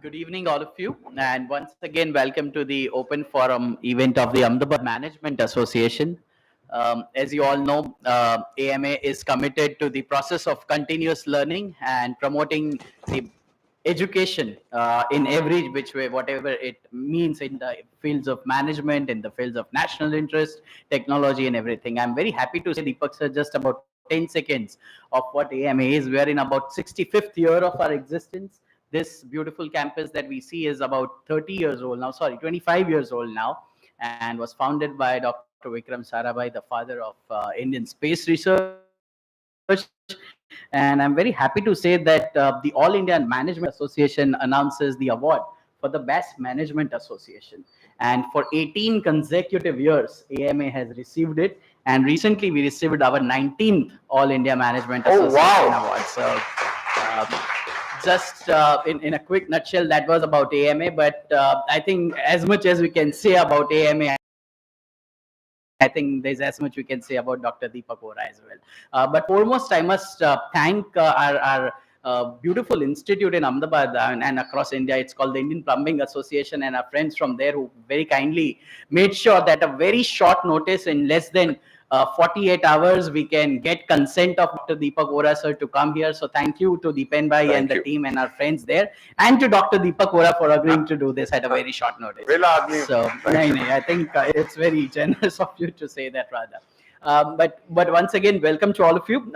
Good evening, all of you. And once again, welcome to the open forum event of the Ahmedabad Management Association. As you all know, AMA is committed to the process of continuous learning and promoting the education in every which way, whatever it means in the fields of management, in the fields of national interest, technology, and everything. I'm very happy to say, Deepak sir, just about 10 seconds of what AMA is. We are in about 65th year of our existence. This beautiful campus that we see is about 30 years old now, sorry, 25 years old now, and was founded by Dr. Vikram Sarabhai, the father of Indian space research. And I'm very happy to say that the All India Management Association announces the award for the Best Management Association. And for 18 consecutive years, AMA has received it. And recently we received our 19th All India Management Association Oh, award. wow. So uh, just in a quick nutshell, that was about AMA. But I think as much as we can say about AMA, I think there's as much we can say about Dr. Deepak Vohra as well. But foremost, I must thank our beautiful institute in Ahmedabad and across India. It's called the Indian Plumbing Association, and our friends from there who very kindly made sure that a very short notice in less than 48 hours, we can get consent of Dr. Deepak Vohra sir to come here. So thank you to Deepen Bhai and the team and our friends there, and to Dr. Deepak Vohra for agreeing to do this at a very short notice. So, I think it's very generous of you to say that rather. But once again, welcome to all of you.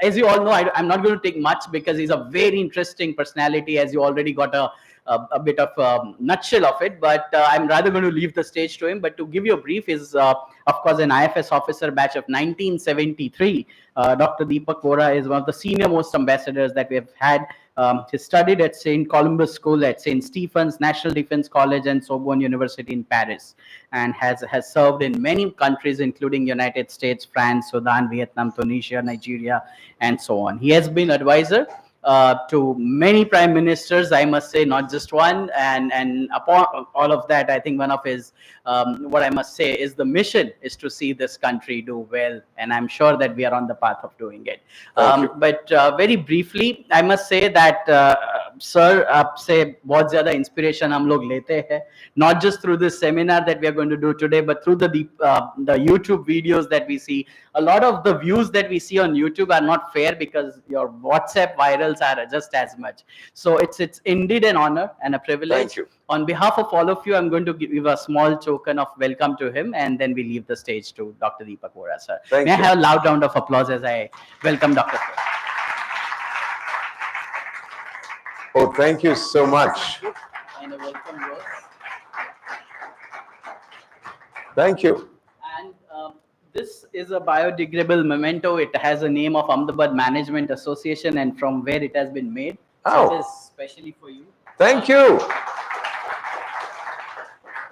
As you all know, I'm not going to take much because he's a very interesting personality, as you already got a bit of a nutshell of it. But I'm rather going to leave the stage to him. But to give you a brief, is of course an IFS officer batch of 1973. Dr. Deepak Vohra is one of the senior most ambassadors that we have had. He studied at St. Columbus School, at St. Stephen's National Defense College, and Sorbonne University in Paris, and has served in many countries, including United States, France, Sudan, Vietnam, Tunisia, Nigeria, and so on. He has been advisor to many prime ministers, I must say, not just one. And upon all of that, I think one of his, what I must say, is the mission is to see this country do well, and I'm sure that we are on the path of doing it. But very briefly, I must say that sir, आपसे बहुत ज़्यादा inspiration हम लोग लेते हैं, not just through this seminar that we are going to do today, but through the YouTube videos that we see. A lot of the views that we see on YouTube are not fair because your WhatsApp virals are just as much. So it's indeed an honor and a privilege. Thank you. On behalf of all of you, I'm going to give a small token of welcome to him, and then we leave the stage to Dr. Deepak Vohra, sir. May I have a loud round of applause as I welcome Dr. Vohra. Oh, thank you so much. And a welcome yours. Thank you. And this is a biodegradable memento. It has a name of Ahmedabad Management Association and from where it has been made. So it is specially for you. Thank you.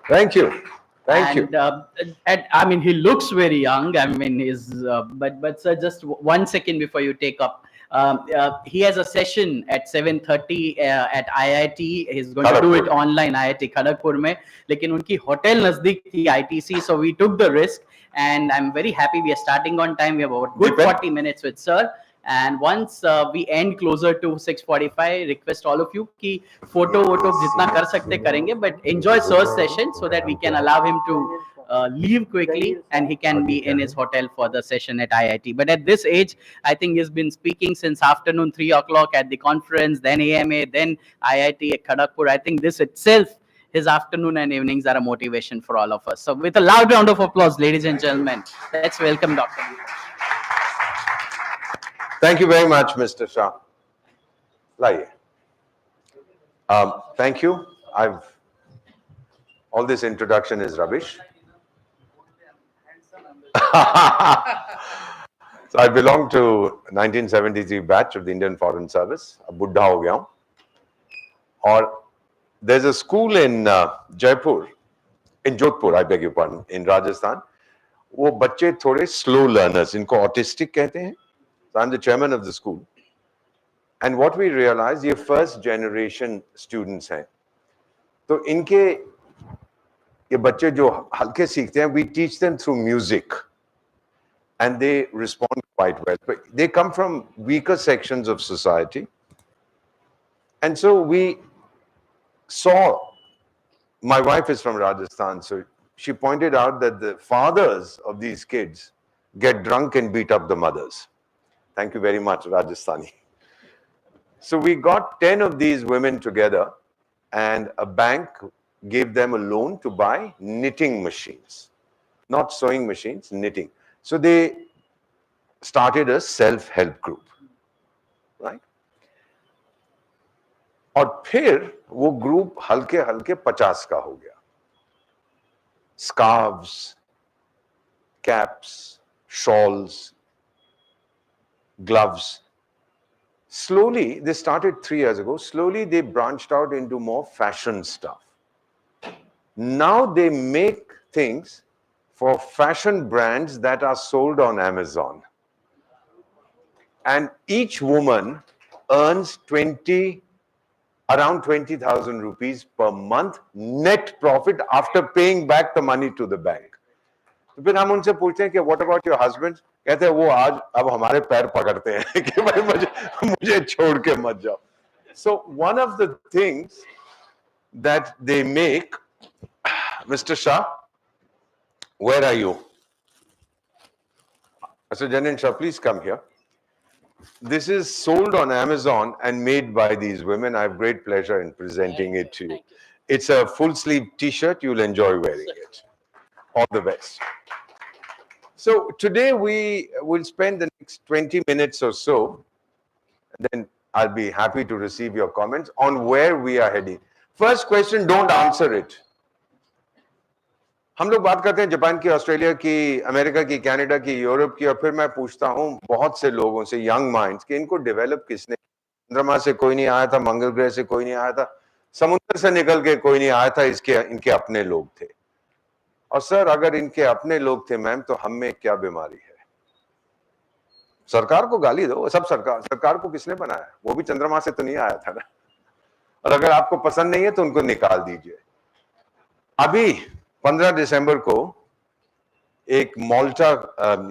Thank you. Thank you. And I mean, he looks very young. I mean, but sir, just 1 second before you take up. He has a session at 7:30 at IIT. He's going to do it online, IIT Kharagpur mein. लेकिन उनकी hotel नजदीक थी ITC, so we took the risk, and I'm very happy we are starting on time. We have about good 40 minutes with sir. And once we end closer to 6:45, request all of you कि photo जितना कर सकते करेंगे, but enjoy sir's session so that we can allow him to leave quickly and he can be in his hotel for the session at IIT. But at this age, I think he's been speaking since afternoon 3 o'clock at the conference, then AMA, then IIT at Kharagpur. I think this itself, his afternoon and evenings are a motivation for all of us. So with a loud round of applause, ladies and gentlemen, let's welcome Dr. Thank you very much, Mr. Shah. Laiye. Thank you. All this introduction is rubbish. So I belong to 1973 batch of the Indian Foreign Service. अब बुढ़ा हो गया हूँ. और there's a school in Jaipur, in Jodhpur, I beg your pardon, in Rajasthan. वो बच्चे थोड़े slow learners, इनको autistic कहते हैं. So I'm the chairman of the school. And what we realized, ये first generation students हैं. तो इनके ये बच्चे जो हल्के सीखते हैं, we teach them through music. And they respond quite well. But they come from weaker sections of society. And so we saw, my wife is from Rajasthan, so she pointed out that the fathers of these kids get drunk and beat up the mothers. Thank you very much, Rajasthani. So we got 10 of these women together, and a bank gave them a loan to buy knitting machines, not sewing machines, knitting. So they started a self-help group, right? और फिर वो group हल्के हल्के 50 का हो गया. Scarves, caps, shawls, gloves. Slowly, they started 3 years ago. Slowly, they branched out into more fashion stuff. Now they make things for fashion brands that are sold on Amazon. And each woman earns around 20,000 rupees per month net profit after paying back the money to the bank. तो फिर हम उनसे पूछते हैं कि what about your husband? कहते हैं वो आज अब हमारे पैर पकड़ते हैं कि भाई मुझे छोड़ के मत जाओ. So one of the things that they make, Mr. Shah, where are you? Mr. Janin Shah, please come here. This is sold on Amazon and made by these women. I have great pleasure in presenting it to you. It's a full sleeve t-shirt. You'll enjoy wearing it. All the best. So today we will spend the next 20 minutes or so, and then I'll be happy to receive your comments on where we are heading. First question, don't answer it. हम लोग बात करते हैं Japan की, Australia की, America की, Canada की, Europe की, और फिर मैं पूछता हूं बहुत से लोगों से, यंग माइंड्स, कि इनको डेवलप किसने? चंद्रमा से कोई नहीं आया था, मंगल ग्रह से कोई नहीं आया था, समुद्र से निकल के कोई नहीं आया था, इनके अपने लोग थे. और सर अगर इनके अपने लोग थे मैम, तो हम में क्या बीमारी है? सरकार को गाली दो, सब सरकार को किसने बनाया? वो भी चंद्रमा से तो नहीं आया था ना. और अगर आपको पसंद नहीं है तो उनको निकाल दीजिए. अभी 15 दिसंबर को एक माल्टा,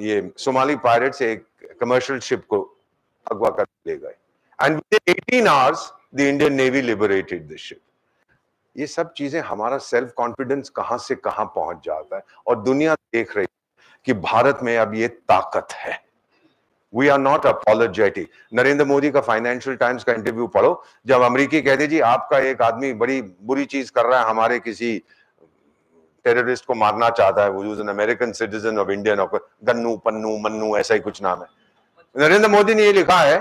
ये सोमाली पायरेट से एक कमर्शियल शिप को अगवा कर ले गए, and with 18 hours the Indian navy liberated the ship. ये सब चीजें, हमारा सेल्फ कॉन्फिडेंस कहां से कहां पहुंच जाता है, और दुनिया देख रही है कि भारत में अब ये ताकत है. We are not apologetic. Narendra Modi का फाइनेंशियल टाइम्स का इंटरव्यू पढ़ो, जब अमेरिकी कहते जी आपका एक आदमी बड़ी बुरी चीज कर रहा है, हमारे किसी टेररिस्ट को मारना चाहता है, वो is an American citizen of Indian, Gannu Pannu Mannu ऐसा ही कुछ नाम है. नरेंद्र मोदी ने ये लिखा है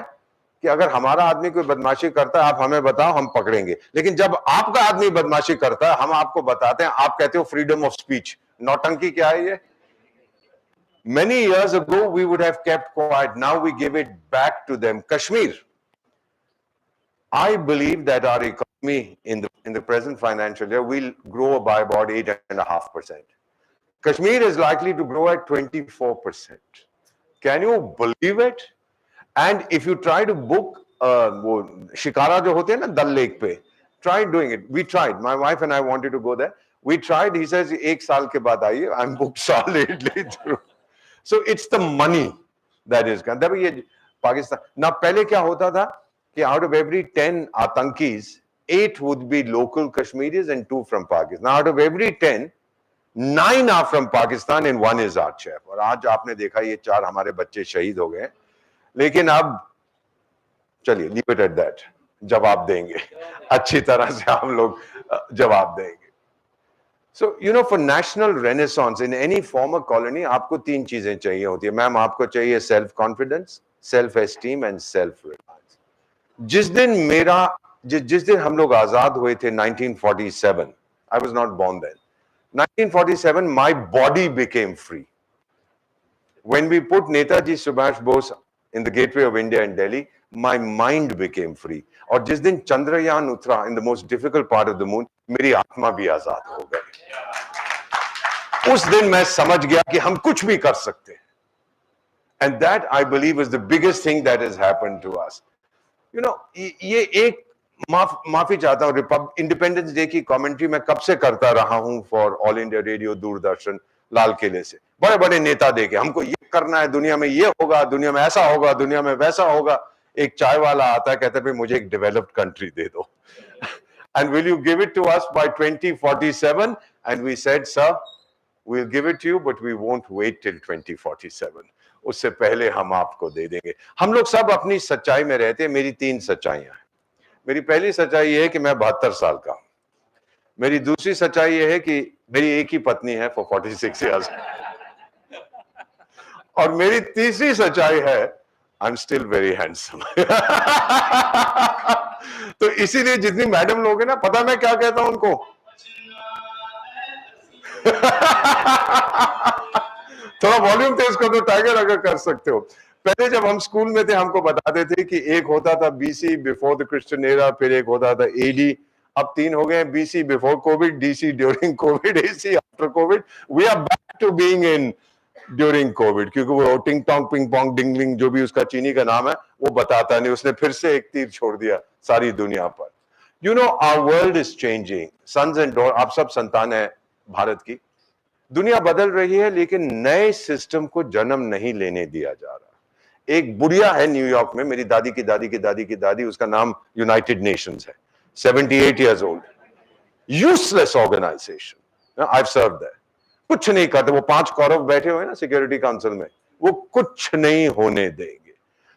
कि अगर हमारा आदमी कोई बदमाशी करता है, आप हमें बताओ, हम पकड़ेंगे. लेकिन जब आपका आदमी बदमाशी करता है, हम आपको बताते हैं, आप कहते हो फ्रीडम ऑफ स्पीच. नौटंकी क्या है ये? Many years ago we would have kept quiet. Now we give it back to them. Kashmir, I believe that our economy in the present financial year will grow by about 8.5%. Kashmir is likely to grow at 24%. Can you believe it? And if you try to book वो शिकारा जो होते हैं ना दल lake पे, try doing it. We tried. My wife and I wanted to go there. We tried. He says एक साल के बाद आइए. I'm booked solidly through. So it's the money that is. तब ये पाकिस्तान ना, पहले क्या होता था कि out of every 10 आतंकीज 8 would be local Kashmiris and 2 from Pakistan. Now out of every 10, 9 are from Pakistan and 1 is our chef. और आज आपने देखा ये 4 हमारे बच्चे शहीद हो गए. लेकिन अब चलिए leave it at that. जवाब देंगे अच्छी तरह से, हम लोग जवाब देंगे. So, you know, for national renaissance in any former colony, आपको 3 चीजें चाहिए होती है. मैम, आपको चाहिए self confidence, self esteem and self reliance. जिस दिन हम लोग आजाद हुए थे 1947, I was not born then. 1947, my body became free. When we put Netaji Subhash Bose in the gateway of India in Delhi, my mind became free. और जिस दिन चंद्रयान उतरा in the most difficult part of the moon, मेरी आत्मा भी आजाद हो गई. उस दिन मैं समझ गया कि हम कुछ भी कर सकते हैं. And that, I believe, is the biggest thing that has happened to us. You know, ये एक माफी चाहता हूँ, इंडिपेंडेंस डे की कमेंट्री मैं कब से करता रहा हूँ for All India Radio, Doordarshan, लाल किले से. बड़े बड़े नेता देके हमको ये करना है, दुनिया में ये होगा, दुनिया में ऐसा होगा, दुनिया में वैसा होगा. एक चाय वाला आता है, कहता है भाई मुझे एक डेवलप्ड कंट्री दे दो. and will you give it to us by 2047? And we said, sir, we'll give it to you, but we won't wait till 2047. उससे पहले हम आपको दे देंगे। हम लोग सब अपनी सच्चाई में रहते हैं। मेरी 3 सच्चाइयां हैं। मेरी पहली सच्चाई ये है कि मैं 72 साल का हूं। मेरी दूसरी सच्चाई ये है कि मेरी एक ही पत्नी है for 46 years। और मेरी तीसरी सच्चाई है I am still very handsome. तो इसीलिए जितनी मैडम लोग हैं ना, पता मैं क्या कहता हूं उनको? थोड़ा वॉल्यूम तेज कर दो टाइगर, अगर कर सकते हो। पहले जब हम स्कूल में थे हमको बताते थे कि एक होता था BC before the Christian era, फिर एक होता था एडी, अब 3 हो गए, BC before COVID, DC during COVID, AC after COVID. We are back to being in during COVID, क्योंकि वो टिंग टोंग पिंग पोंग डिंगलिंग जो भी उसका चीनी का नाम है वो बताता नहीं, उसने फिर से एक तीर छोड़ दिया सारी दुनिया पर। You know our world is changing, sons and daughters, आप सब संतान है भारत की। दुनिया बदल रही है, लेकिन नए सिस्टम को जन्म नहीं लेने दिया जा रहा। एक बुढ़िया है न्यूयॉर्क में, मेरी दादी की दादी की दादी की दादी, उसका नाम यूनाइटेड नेशंस है, 78 years old, useless organisation, I have served there, कुछ नहीं करते। वो 5 कौरव बैठे हुए हैं ना सिक्योरिटी काउंसिल में, वो कुछ नहीं होने देंगे।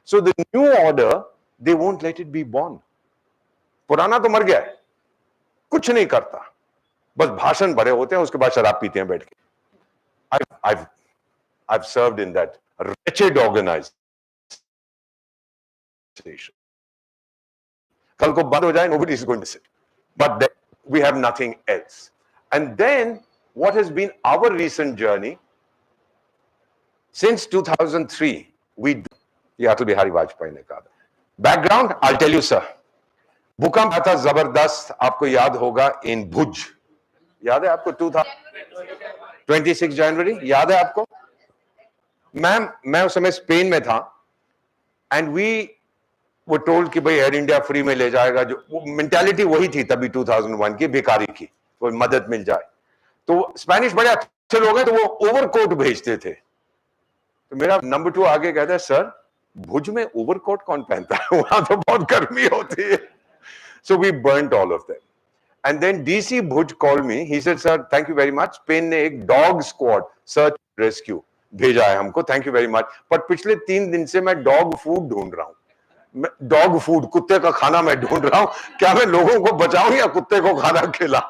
So the new order, they won't let it be born. पुराना तो मर गया है, कुछ नहीं करता, बस भाषण भरे होते हैं, उसके बाद शराब पीते हैं बैठ के। I've served in that wretched organization. कल को बंद हो जाए, nobody is going to sit, but then we have nothing else. And then what has been our recent journey since 2003? ये अटल बिहारी वाजपेयी ने कहा। Background I'll tell you sir, भूकंप था जबरदस्त, आपको याद होगा, इन भुज, याद है आपको? 26 जनवरी याद है आपको? मैं उस समय स्पेन में था, एंड वी वो टोल्ड कि भाई एयर इंडिया फ्री में ले जाएगा। जो वो मेंटालिटी वही थी तभी 2001 की, भिखारी की, कोई मदद मिल जाए। तो स्पेनिश बड़े अच्छे लोग हैं, तो वो ओवरकोट भेजते थे। तो मेरा नंबर 2 आगे कहता है, सर भुज में ओवरकोट कौन पहनता है, वहां तो बहुत गर्मी होती है। So we burned all of them. And then DC Bhuj called me. He said, "Sir, thank you very much. Spain ने एक dog squad search rescue भेजा है हमको. Thank you very much. पर पिछले 3 दिन से मैं dog food ढूंढ रहा हूँ. Dog food, कुत्ते का खाना मैं ढूंढ रहा हूँ. क्या मैं लोगों को बचाऊं या कुत्ते को खाना खिला?"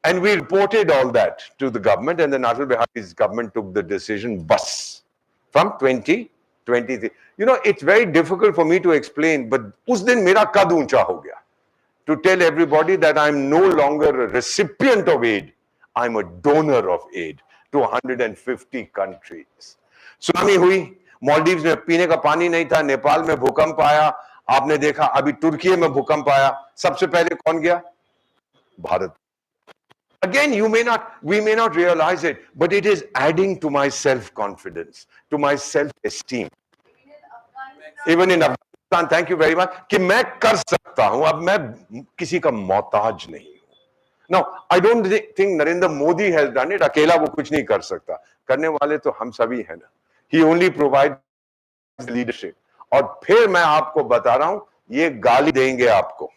And we reported all that to the government, and then Atal Bihari's government took the decision bus from 2023. You know, it's very difficult for me to explain, but उस दिन मेरा कद ऊंचा हो गया. To tell everybody that I'm no longer a recipient of aid, I'm a donor of aid to 150 countries. Tsunami हुई, मालदीव्स में पीने का पानी नहीं था, नेपाल में भूकंप आया, आपने देखा, अभी तुर्की में भूकंप आया, सबसे पहले कौन गया? Bharat. Again, we may not realize it, but it is adding to my self-confidence, to my self-esteem. Even in Afghanistan, thank you very much, कि मैं कर सकता हूं, अब मैं किसी का मोहताज नहीं हूं। Now, I don't think Narendra Modi has done it. अकेला वो कुछ नहीं कर सकता, करने वाले तो हम सभी हैं ना। He only provides leadership. और फिर मैं आपको बता रहा हूं, ये गाली देंगे आपको।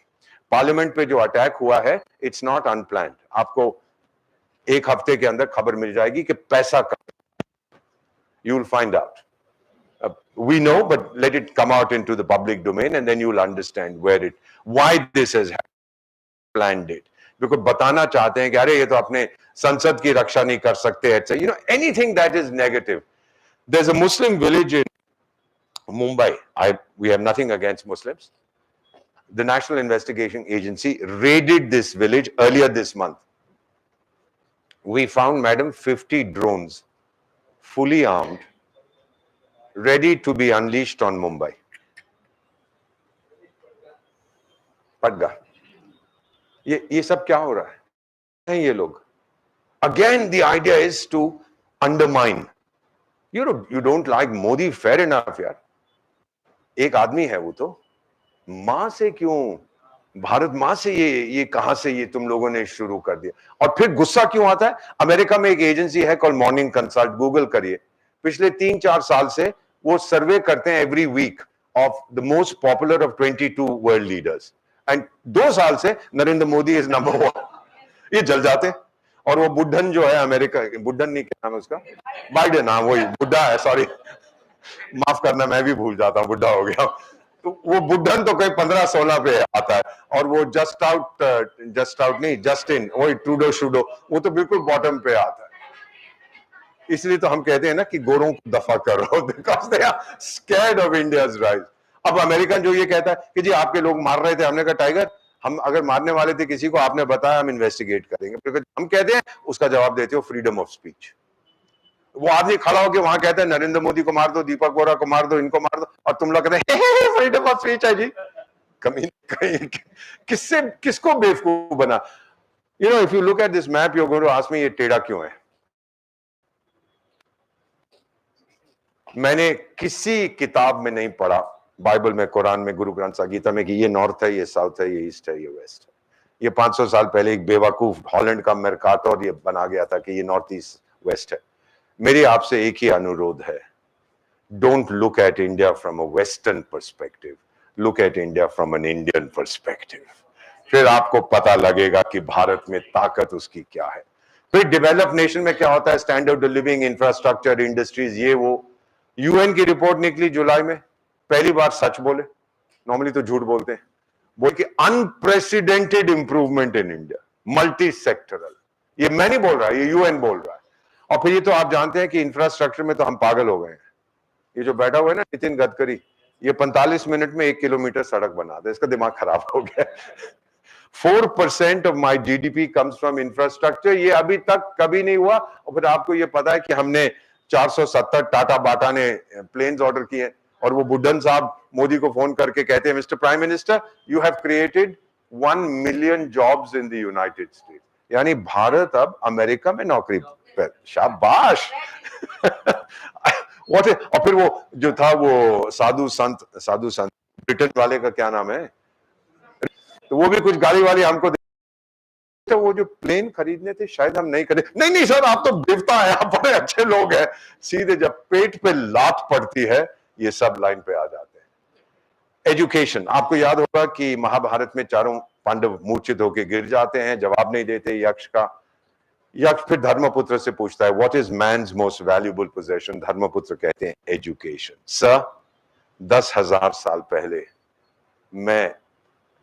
पार्लियामेंट पे जो अटैक हुआ है, इट्स नॉट अनप्लान्ड। आपको 1 हफ्ते के अंदर खबर मिल जाएगी कि पैसा कहाँ। You will find out. We know, but let it come out into the public domain, and then you will understand why this has planned it. Because बताना चाहते हैं कि अरे ये तो अपने संसद की रक्षा नहीं कर सकते, etc. You know, anything that is negative. There's a Muslim village in Mumbai. We have nothing against Muslims. The National Investigation Agency raided this village earlier this month. We found, madam, 50 drones, fully armed, ready to be unleashed on Mumbai. पटगा, ये सब क्या हो रहा है? नहीं, ये लोग, again the idea is to undermine. You don't like Modi, fair enough यार, एक आदमी है वो तो, मां से क्यों, भारत मां से ये कहां से ये तुम लोगों ने शुरू कर दिया? और फिर गुस्सा क्यों आता है? अमेरिका में एक एजेंसी है कॉल मॉर्निंग कंसल्ट, गूगल करिए, पिछले 3-4 साल से वो सर्वे करते हैं every week of the most popular of 22 world leaders, and 2 साल से नरेंद्र मोदी इज नंबर 1। ये जल जाते। और वो बुड्ढन जो है अमेरिका, बुड्ढन नहीं, क्या नाम है उसका, बाइडेन, हाँ वही बुड्ढा है, सॉरी माफ करना, मैं भी भूल जाता हूँ, बुड्ढा हो गया। तो वो बुड्ढन तो कहीं 15-16 पे आता है, और वो जस्ट आउट नहीं, जस्ट इन, वही ट्रूडो शूडो, वो तो बिल्कुल बॉटम पे आता है। इसलिए तो हम कहते हैं ना कि गोरों को दफा करो, because they are scared of India's rise. अब अमेरिकन जो ये कहता है कि जी आपके लोग मार रहे थे, हमने कहा टाइगर, हम अगर मारने वाले थे किसी को, आपने बताया, हम इन्वेस्टिगेट करेंगे। बिकॉज हम कहते हैं, उसका जवाब देते हो फ्रीडम ऑफ स्पीच। वो आदमी खड़ा होकर वहां कहता है नरेंद्र मोदी को मार दो, दीपक वोरा को मार दो, इनको मार दो, और तुम लोग कहते हैं फ्रीडम ऑफ स्पीच है जी। कहीं किससे किसको बेवकूफ बना। You know, if you look at this map, you are going to ask me ये टेढ़ा क्यों है। मैंने किसी किताब में नहीं पढ़ा, बाइबल में, कुरान में, गुरु ग्रंथ साहिब गीता में, कि ये नॉर्थ है, ये साउथ है, ये ईस्ट है, ये वेस्ट है। ये 500 साल पहले एक बेवकूफ हॉलैंड का मर्काटोर ये बना गया था कि ये नॉर्थ ईस्ट वेस्ट है। मेरी आपसे एक ही अनुरोध है, don't look at India from a western perspective, look at India from an Indian perspective. फिर आपको पता लगेगा कि भारत में ताकत उसकी क्या है। फिर डेवलप नेशन में क्या होता है, standard of living, infrastructure, industries, ये वो। यूएन की रिपोर्ट निकली जुलाई में, पहली बार सच बोले, नॉर्मली तो झूठ बोलते हैं, बोल के unprecedented improvement in India, multi sectoral. ये मैं नहीं बोल रहा, ये यूएन बोल रहा है। और फिर ये तो आप जानते हैं कि इंफ्रास्ट्रक्चर में तो हम पागल हो गए हैं। ये जो बैठा हुआ है ना नितिन गडकरी, ये 45 मिनट में 1 किलोमीटर सड़क बना दे, इसका दिमाग खराब हो गया। 4% of my GDP comes from infrastructure, ये अभी तक कभी नहीं हुआ। और फिर आपको ये पता है कि हमने 470 टाटा बाटा ने प्लेन्स ऑर्डर किए, और वो बुड्ढन साहब मोदी को फोन करके कहते हैं, mister prime minister, you have created 1 million jobs in the United states. यानी भारत अब अमेरिका में नौकरी पर, शाबाश। और फिर वो जो था वो साधु संत ब्रिटेन वाले का क्या नाम है, तो वो भी कुछ गाड़ी वाली हमको, तो वो जो प्लेन खरीदने थे शायद हम नहीं खरीद, नहीं नहीं सर आप तो देवता है, आप बड़े अच्छे लोग हैं। सीधे जब पेट पे लात पड़ती है, ये सब लाइन पे आ जाते हैं। एजुकेशन, आपको याद होगा कि महाभारत में चारों पांडव मूर्छित होकर गिर जाते हैं, जवाब नहीं देते यक्ष का। यक्ष फिर धर्मपुत्र से पूछता है, what is man's most valuable possession. Dharmaputra कहते हैं एजुकेशन। सर 10,000 साल पहले मैं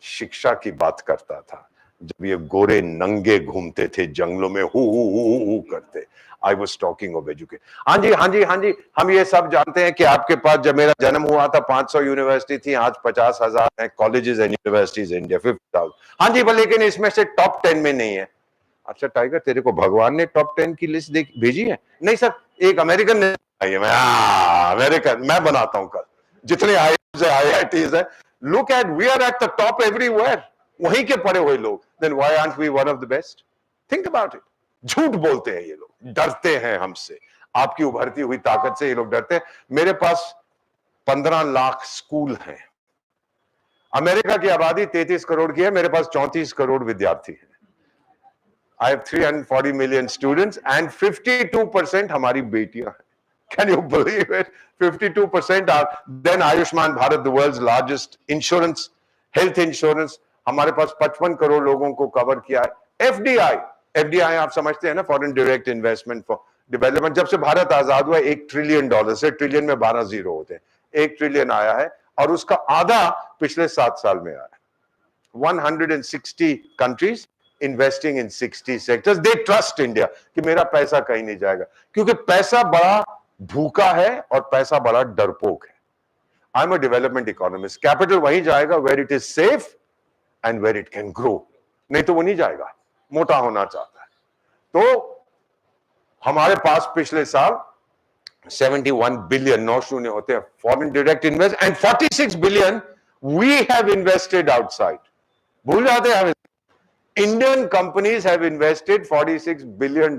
शिक्षा की बात करता था, जब ये गोरे नंगे घूमते थे जंगलों में, हु करते। I was talking of education. हाँ जी हाँ जी हाँ जी, हम ये सब जानते हैं कि आपके पास जब मेरा जन्म हुआ था 500 यूनिवर्सिटी थी, आज 50,000 है कॉलेजेस एंड यूनिवर्सिटीज इंडिया 50,000। हाँ जी, लेकिन इसमें से टॉप 10 में नहीं है। अच्छा टाइगर, तेरे को भगवान ने टॉप 10 की लिस्ट भेजी है? नहीं सर, एक अमेरिकन ने आई है। मैं अमेरिकन मैं बनाता हूं कल, जितने IITs है। Look at, we are at the top everywhere, वहीं के पड़े हुए लोग। Then why aren't we one of the best? Think about it. झूठ बोलते हैं ये लोग, डरते हैं हमसे, आपकी उभरती हुई ताकत से ये लोग डरते हैं। मेरे पास 15 लाख स्कूल हैं। अमेरिका की आबादी 33 करोड़ की है, मेरे पास 34 करोड़ विद्यार्थी हैं। I have 340 million students and 52% हमारी बेटियां हैं। Can you believe it? 52% are then Ayushman Bharat, the world's largest insurance, health insurance. हमारे पास 55 करोड़ लोगों को कवर किया है। FDI आप समझते हैं ना, foreign direct investment for development. जब से भारत आजाद हुआ $1 ट्रिलियन से, ट्रिलियन में 12 जीरो होते हैं, 1 ट्रिलियन आया है, और उसका आधा पिछले 7 साल में आया। 160 countries investing in 60 sectors. They trust India कि मेरा पैसा कहीं नहीं जाएगा, क्योंकि पैसा बड़ा भूखा है और पैसा बड़ा डरपोक है। I'm a development economist. Capital वहीं जाएगा where it is safe and where it can grow. नहीं तो वो नहीं जाएगा, मोटा होना चाहता है। तो हमारे पास पिछले साल 71 बिलियन, 9 शून्य होते हैं, foreign direct invest, and 46 billion we have invested outside. भूल जाते हैं हम। Indian companies have invested $46 billion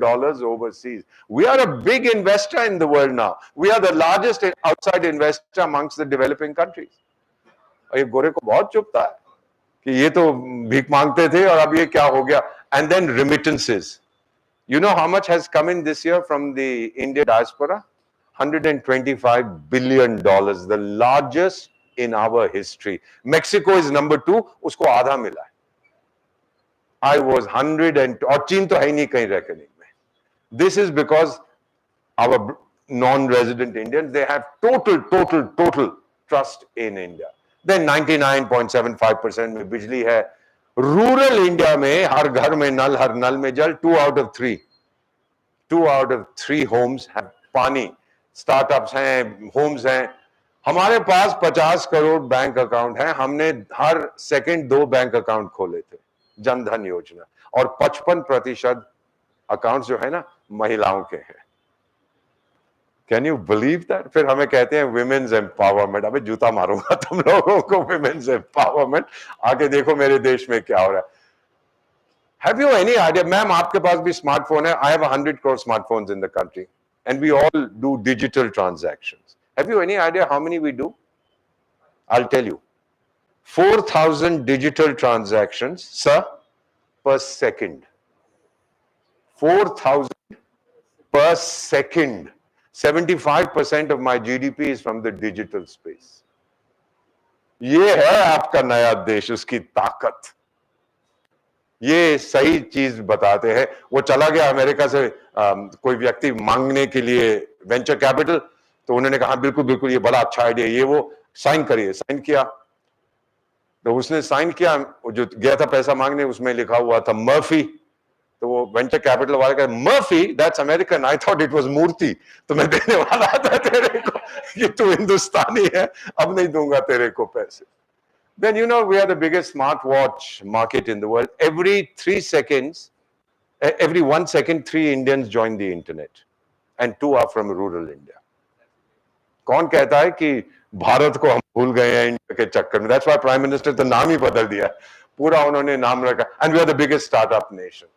overseas. We are a big investor in the world now. We are the largest outside investor amongst the developing countries. और ये गोरे को बहुत चुभता है कि ये तो भीख मांगते थे और अब ये क्या हो गया। And then remittances. You know how much has come in this year from the Indian diaspora? $125 billion, the largest in our history. Mexico is number 2, उसको आधा मिला है. I was 100 and और चीन तो है ही नहीं कहीं reckoning में. This is because our non-resident Indians, they have total trust in India. Then 99.75% में बिजली है. Rural India में हर घर में नल, हर नल में जल. 2 out of 3 homes have पानी. Startups हैं, homes हैं. हमारे पास 50 करोड़ बैंक अकाउंट हैं. हमने हर सेकंड 2 बैंक अकाउंट खोले थे जनधन योजना, और 55% अकाउंट जो है ना महिलाओं के हैं. Can you believe that? फिर हमें कहते हैं विमेन्स एम्पावरमेंट. अबे जूता मारूंगा तुम लोगों को. विमेन्स एम्पावरमेंट, आगे देखो मेरे देश में क्या हो रहा है. Have you any idea? Ma'am आपके पास भी स्मार्टफोन है. I have 100 crore smartphones in the country and we all do digital transactions. Have you any idea how many we do? I will tell you. 4,000 digital transactions, sir, per second. 4,000 per second. 75% of my GDP is from the digital space. ये है आपका नया देश, उसकी ताकत. ये सही चीज बताते हैं. वो चला गया अमेरिका से कोई व्यक्ति मांगने के लिए वेंचर कैपिटल, तो उन्होंने कहा बिल्कुल बिल्कुल ये बड़ा अच्छा आइडिया, ये वो साइन करिए. साइन किया, तो उसने साइन किया. जो गया था पैसा मांगने, उसमें लिखा हुआ था मर्फी. तो वो वेंचर कैपिटल वाले का, Murphy that's American, I thought it was Murthy. तो मैं देने वाला था तेरे को, ये तू हिंदुस्तानी है, अब नहीं दूंगा तेरे को पैसे. Then you know we are the biggest smartwatch market in the world. Every 3 seconds, every 1 second, 3 Indians join the internet, and 2 are from rural India. कौन कहता है कि भारत को हम भूल गए हैं इंडिया के चक्कर में? That's why प्राइम मिनिस्टर तो नाम ही बदल दिया, पूरा उन्होंने नाम रखा. And we are the biggest startup nation.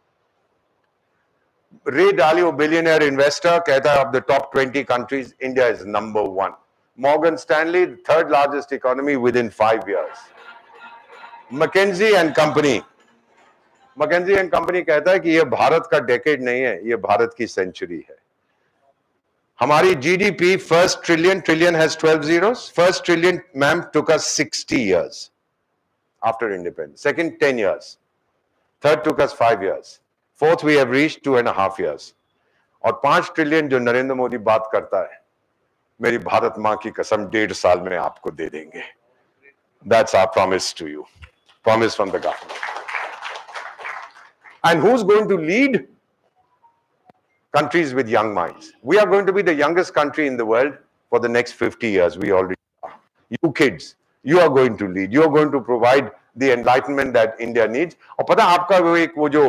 रे डालियो, बिलियनर इन्वेस्टर, कहता है of the top 20 countries, India is number 1. Morgan Stanley, third largest economy within 5 years. McKinsey and Company कहता है कि ये भारत का डेकेड नहीं है, ये भारत की सेंचुरी है. हमारी GDP first trillion has 12 zeros. First trillion, ma'am, took us 60 years after independence. Second, 10 years. Third took us 5 years. Fourth, we have reached 2.5 years. और 5 ट्रिलियन जो नरेंद्र मोदी बात करता है, मेरी भारत मां की कसम 1.5 साल में आपको दे देंगे. That's our promise to you. Promise from the government. And who's going to lead? Countries with young minds. We are going to be the youngest country in the world for the next 50 years. We already are. You kids, you are going to lead. You are going to provide the enlightenment that India needs. और पता आपका वो एक वो जो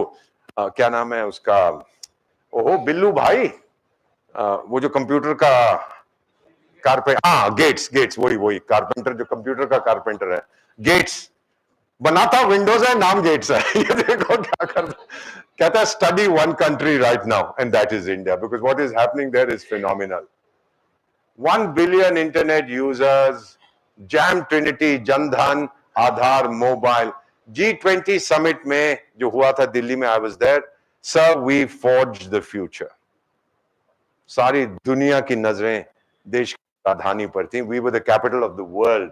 क्या नाम है उसका, ओहो बिल्लू भाई, वो जो कंप्यूटर का गेट्स, वही कारपेंटर, जो कंप्यूटर का कारपेंटर है, गेट्स बनाता विंडोज है, नाम गेट्स है. ये देखो क्या करता. कहता है study one country right now and that is India, because what is happening there is phenomenal. 1 billion internet users, JAM trinity, Jan Dhan, Aadhaar, mobile. G20 summit में जो हुआ था दिल्ली में, I was there. Sir, we forged the future. सारी दुनिया की नजरें देश की राजधानी पर थी. We were the capital of the world.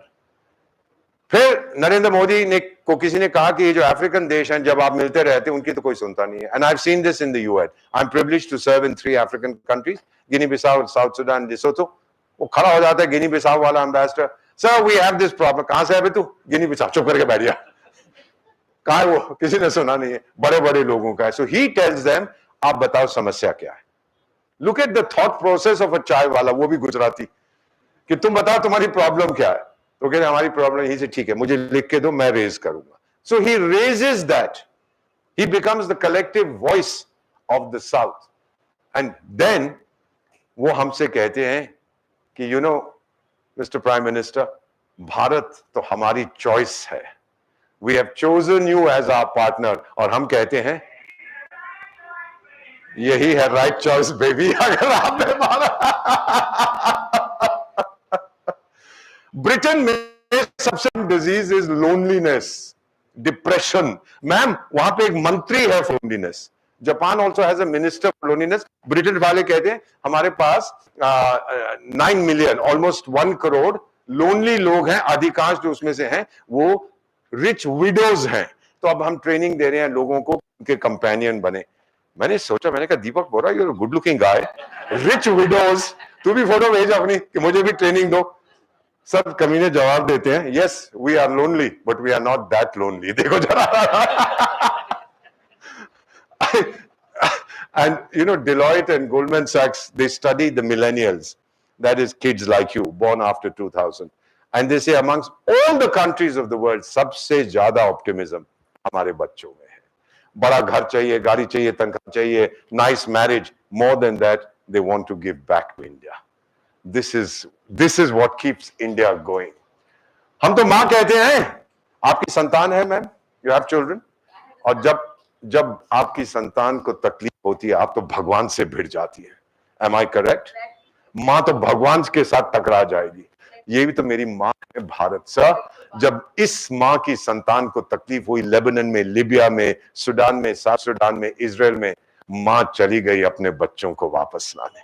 फिर नरेंद्र मोदी ने को किसी ने कहा कि ये जो अफ्रीकन देश हैं, जब आप मिलते रहते हैं, उनकी तो कोई सुनता नहीं है. And I have seen this in the UN. I am privileged to serve in 3 African countries, Guinea Bissau, South Sudan, Lesotho. वो खड़ा हो जाता है गिनी बिसाऊ वाला ambassador, sir we have this problem. कहां से है तू? गिनी बिसाऊ. चुप करके बैठ गया. कहा है वो? किसी ने सुना नहीं है. बड़े बड़े लोगों का है. सो ही टेल्स देम, आप बताओ समस्या क्या है. Look at the thought process of a चाय वाला, वो भी गुजराती, कि तुम बताओ तुम्हारी प्रॉब्लम क्या है. तो कहते हमारी प्रॉब्लम ही से, ठीक है मुझे लिख के दो, मैं रेज करूंगा. So he raises that, he becomes the collective voice of the south. And then वो हमसे कहते हैं कि you know mister prime minister, Bharat तो हमारी चॉइस है. We have chosen you as our partner. और हम कहते हैं यही है राइट चॉइस बेबी. अगर आपने ब्रिटेन में सबसे disease is loneliness, depression. Ma'am वहां पे एक मंत्री है for loneliness. Japan also has a minister for loneliness. Britain वाले कहते हैं हमारे पास 9 million, ऑलमोस्ट 1 crore लोनली लोग हैं, अधिकांश जो उसमें से हैं वो रिच विडोज हैं। तो अब हम ट्रेनिंग दे रहे हैं लोगों को, उनके कंपेनियन बने। मैंने सोचा, मैंने कहा Deepak Bora, you are good looking guy, rich widows, तू भी फोटो भेज अपनी कि मुझे भी ट्रेनिंग दो। सब कमीने जवाब देते हैं, yes we are lonely but we are not that lonely. देखो जरा। And you know, Deloitte and Goldman Sachs, they study the millennials, that is kids like you, born after 2000. And they say amongst all the countries of the world, सबसे ज्यादा optimism हमारे बच्चों में है। बड़ा घर चाहिए, गाड़ी चाहिए, तनख्वाह चाहिए, nice marriage. More than that, they want to give back to India. This is what keeps India going. हम तो मां कहते हैं, आपकी संतान है मैम, यू हैव चिल्ड्रन, और जब जब आपकी संतान को तकलीफ होती है आप तो भगवान से भिड़ जाती है। Am I correct? मां तो भगवान के साथ टकरा जाएगी। ये भी तो मेरी मां है भारत सर। जब इस मां की संतान को तकलीफ हुई लेबनान में, लिबिया में, सूडान में, साउथ सूडान में, इजराइल में, मां चली गई अपने बच्चों को वापस लाने।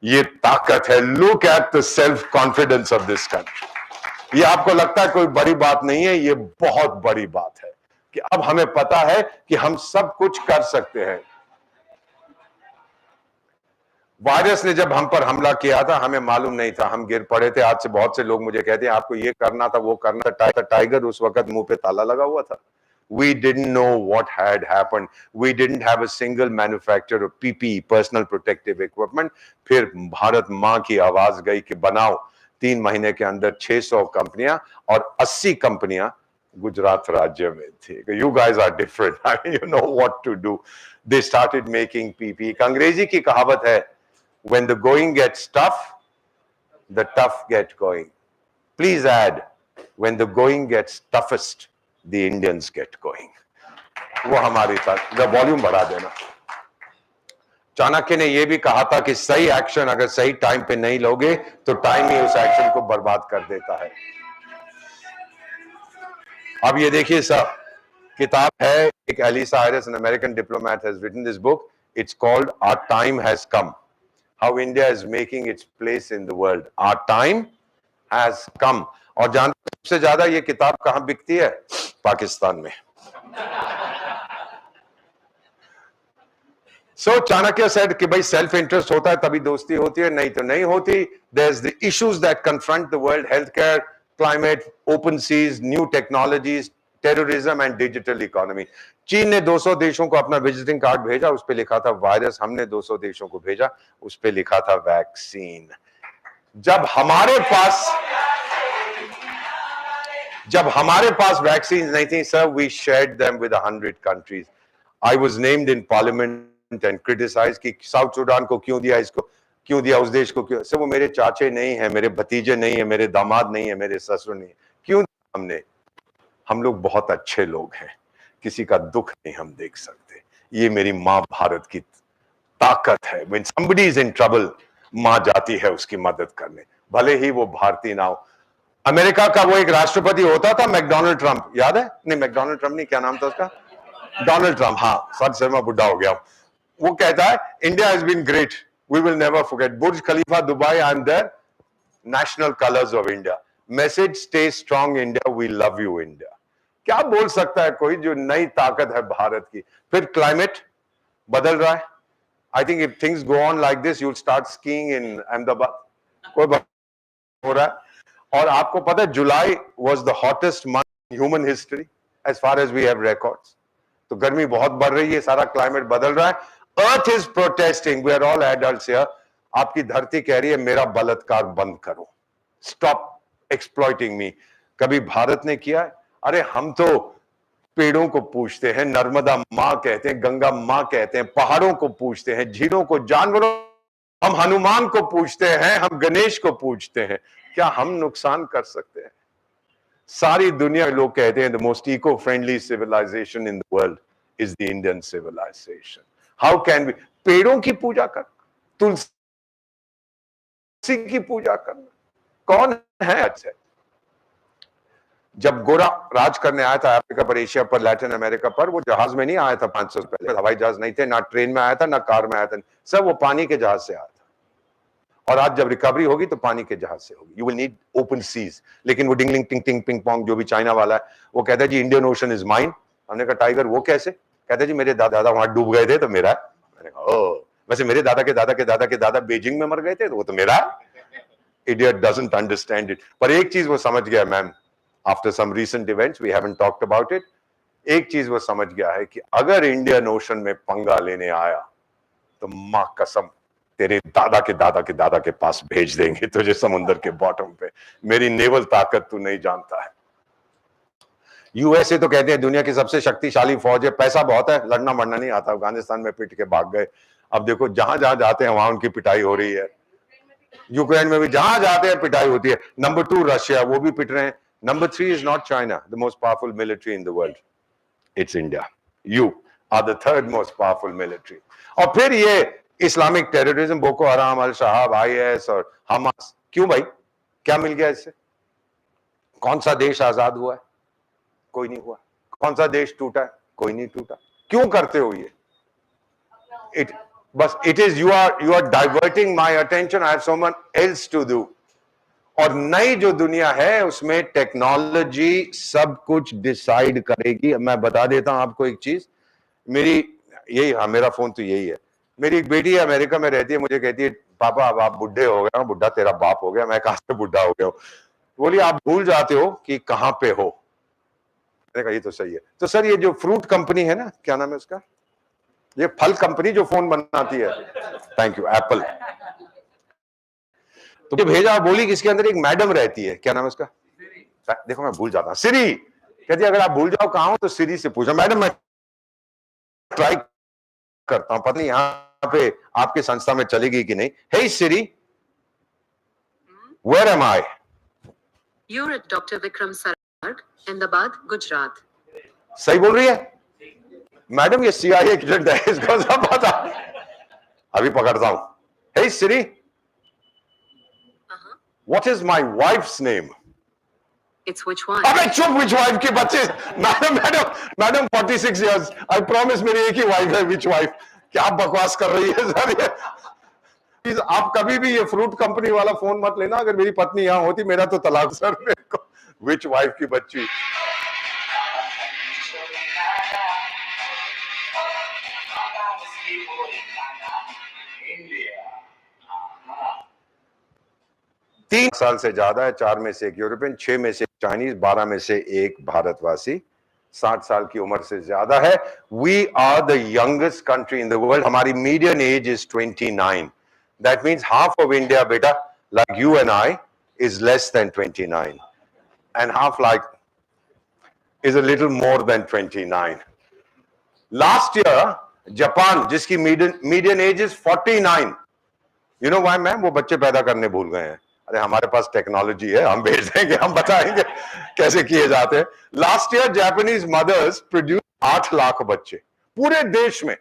ये ताकत है। Look at the self confidence of this country. ये आपको लगता है कोई बड़ी बात नहीं है, ये बहुत बड़ी बात है कि अब हमें पता है कि हम सब कुछ कर सकते हैं। वायरस ने जब हम पर हमला किया था हमें मालूम नहीं था, हम गिर पड़े थे। आज से बहुत से लोग मुझे कहते हैं आपको ये करना था, वो करना था। टाइगर उस वक्त मुंह पे ताला लगा हुआ था। We didn't know what had happened. We didn't have a single manufacturer of PPE, personal protective equipment. फिर भारत मां की आवाज गई कि बनाओ। 3 महीने के अंदर 600 कंपनियां और 80 कंपनियां गुजरात राज्य में थी। You guys are different. I mean, you know what to do. They started making PPE. अंग्रेजी की कहावत है, when the going gets tough, the tough get going. Please add, when the going gets toughest, the Indians get going. वो हमारी साथ volume बढ़ा देना। चाणक्य ने यह भी कहा था कि सही एक्शन अगर सही टाइम पे नहीं लोगे तो टाइम ही उस एक्शन को बर्बाद कर देता है। अब ये देखिए सर, किताब है, एक Alyssa Ayres, an American diplomat, has written this book. It's called our time has come, how India is making its place in the world. Our time has come. और जानते सबसे ज्यादा ये किताब कहां बिकती है? पाकिस्तान में। सो चाणक्य सेड कि भाई सेल्फ इंटरेस्ट होता है तभी दोस्ती होती है, नहीं तो नहीं होती। There is the issues that confront the world, health care, climate, open seas, new technologies, terrorism and digital economy. चीन ने 200 देशों को अपना विजिटिंग कार्ड भेजा, उस पे लिखा था वायरस। हमने 200 देशों को भेजा, उस पे लिखा था वैक्सीन। जब हमारे पास वैक्सीन नहीं थी sir, we shared them with 100 countries. I was named in parliament and criticise कि साउथ सूडान को क्यों दिया, इसको क्यों दिया, उस देश को क्यों। सर वो मेरे चाचे नहीं है, मेरे भतीजे नहीं है, मेरे दामाद नहीं है, मेरे ससुर नहीं है, क्यों हमने? हम लोग बहुत अच्छे लोग हैं, किसी का दुख नहीं हम देख सकते। ये मेरी मां भारत की ताकत है। When somebody is in trouble, मां जाती है उसकी मदद करने, भले ही वो भारतीय ना हो। अमेरिका का वो एक राष्ट्रपति होता था मैकडोनाल्ड ट्रंप, याद है? नहीं, मैकडोनाल्ड ट्रंप नहीं, क्या नाम था उसका? Donald Trump. हाँ, सर मैं बुढ़ा हो गया। वो कहता है India has been great, we will never forget. Burj Khalifa Dubai, I am there, national colours of India, message stay strong India, we love you India. क्या बोल सकता है कोई जो नई ताकत है भारत की? फिर क्लाइमेट बदल रहा है। I think if things go on like this, you will start skiing in Ahmedabad. कोई हो रहा है। और आपको पता है July was the hottest month in human history as far as we have records. तो गर्मी बहुत बढ़ रही है, सारा क्लाइमेट बदल रहा है। Earth is protesting, we are all adults here. आपकी धरती कह रही है मेरा बलात्कार बंद करो, स्टॉप एक्सप्लॉइटिंग मी। कभी भारत ने किया है? अरे हम तो पेड़ों को पूछते हैं, नर्मदा मां कहते हैं, गंगा मां कहते हैं, पहाड़ों को पूछते हैं, झीलों को, जानवरों, हम हनुमान को पूछते हैं, हम गणेश को पूछते हैं। क्या हम नुकसान कर सकते हैं? सारी दुनिया के लोग कहते हैं the most eco friendly civilisation in the world is the Indian civilisation. How can be? पेड़ों की पूजा कर, तुलसी की पूजा करना, कौन है? अच्छा, जब गोरा राज करने आया था अफ्रीका पर, एशिया पर, लैटिन अमेरिका पर, वो जहाज में नहीं आया था 500 पहले, हवाई जहाज नहीं थे, ना ट्रेन में आया था, ना कार में आया था, सब वो पानी के जहाज से आया था। और आज जब रिकवरी होगी तो पानी के जहाज से होगी. You will need open seas. लेकिन वो डिंगलिंग टिंग टिंग पिंग पोंग जो भी चाइना वाला है वो कहता है जी इंडियन ओशन इज माइन. हमने कहा टाइगर वो कैसे? कहते जी मेरे दादा वहां डूब गए थे तो मेरा है. मैंने कहा ओ वैसे मेरे दादा के दादा के दादा के दादा बीजिंग में मर गए थे तो वो तो मेरा है. Idiot doesn't understand it. पर एक चीज वो समझ गया ma'am, after some recent events we haven't talked about it, एक चीज वो समझ गया है कि अगर इंडियन ओशन में पंगा लेने आया तो मां कसम तेरे दादा के दादा के दादा के पास भेज देंगे तुझे समुद्र के बॉटम पे. मेरी नेवल ताकत तू नहीं जानता है. यूएसए तो कहते हैं दुनिया की सबसे शक्तिशाली फौज है, पैसा बहुत है, लड़ना मरना नहीं आता. अफगानिस्तान में पिट के भाग गए. अब देखो जहां जहां जाते हैं वहां उनकी पिटाई हो रही है. यूक्रेन में भी जहां जाते हैं पिटाई होती है. नंबर 2 रशिया, वो भी पिट रहे हैं. Number 3 is not China, the most powerful military in the world. It's India. You are the third most powerful military. और फिर ये Islamic terrorism, Boko Haram, Al Shabaab, IS और हमास, क्यों भाई? क्या मिल गया इससे? कौन सा देश आजाद हुआ है? कोई नहीं हुआ. कौन सा देश टूटा है? कोई नहीं टूटा. क्यों करते हो ये? इट बस it is you are diverting my attention. I have someone else to do. और नई जो दुनिया है उसमें टेक्नोलॉजी सब कुछ डिसाइड करेगी. मैं बता देता हूं आपको एक चीज. मेरी यही, हाँ मेरा फोन तो यही है. मेरी एक बेटी है, अमेरिका में रहती है, मुझे कहती है पापा अब आप बुढ़े हो गए हो. बुढ़ा तेरा बाप हो गया. मैं कहां से बुढ़ा हो गया हूं? बोली आप भूल जाते हो कि कहां पे हो. मैंने कहा ये तो सही है. तो सर ये जो फ्रूट कंपनी है ना, क्या नाम है उसका, ये फल कंपनी जो फोन बनाती है, थैंक यू, एप्पल, तो मुझे भेजा. बोली कि इसके अंदर एक मैडम रहती है, क्या नाम है उसका? देखो मैं भूल जाता. सिरी. कहती अगर आप भूल जाओ कहां हो तो सिरी से पूछो. मैडम मैं ट्राई करता हूं, पता नहीं यहां पे आपकी संस्था में चलेगी कि नहीं. Hey Siri, where am I? You're at Dr. Vikram Sarad, Ahmedabad, Gujarat. सही बोल रही है मैडम. ये सीआईए एजेंट है, इसको सब पता. अभी पकड़ता हूं. Hey Siri, what is my wife's name? It's which one? अबे चुप. विच वाइफ के बच्चे? Madam madam madam 46 years. I promise मेरी एक ही वाइफ है. Which wife? क्या बकवास कर रही है सर ये. प्लीज आप कभी भी ये फ्रूट कंपनी वाला फोन मत लेना. अगर मेरी पत्नी यहां होती मेरा तो तलाक सर. मेरे को विच वाइफ की बच्ची. तीन साल से ज्यादा है. 4 में से एक यूरोपियन, 6 में से एक चाइनीज, 12 में से एक भारतवासी. 60 साल की उम्र से ज्यादा है. We are the youngest country in the world. हमारी median age is 29. That means half of India बेटा, like you and I, is less than 29 and half like is a little more than 29. Last year Japan, जिसकी median age is 49. You know why ma'am? वो बच्चे पैदा करने भूल गए हैं. अरे हमारे पास टेक्नोलॉजी है, हम भेज देंगे, हम बताएंगे कैसे किए जाते हैं. Last year Japanese mothers produce 8 lakh बच्चे पूरे देश में.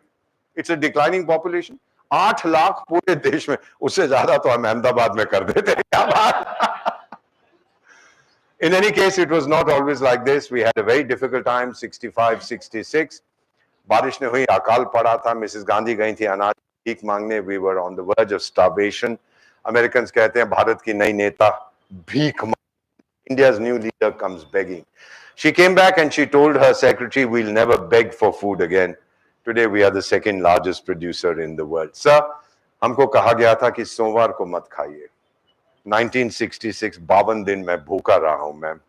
It's a declining population. 8 lakh पूरे देश में. उससे ज्यादा तो हम अहमदाबाद में कर देते हैं. क्या बात. In any case, it was not always like this. We had a very difficult time. 65, 66. बारिश ने हुई, अकाल पड़ा था. मिसेस गांधी गई थी अनाज भीख मांगने. We were on the verge of starvation. Americans कहते हैं भारत की नई नेता भीख मांग. India's new leader comes begging. She came back and she told her secretary, we'll never beg for food again. Today we are the second largest producer in the world. Sir, हमको कहा गया था कि सोमवार को मत खाइए. 1966 52 दिन मैं भूखा रहा हूं मैम.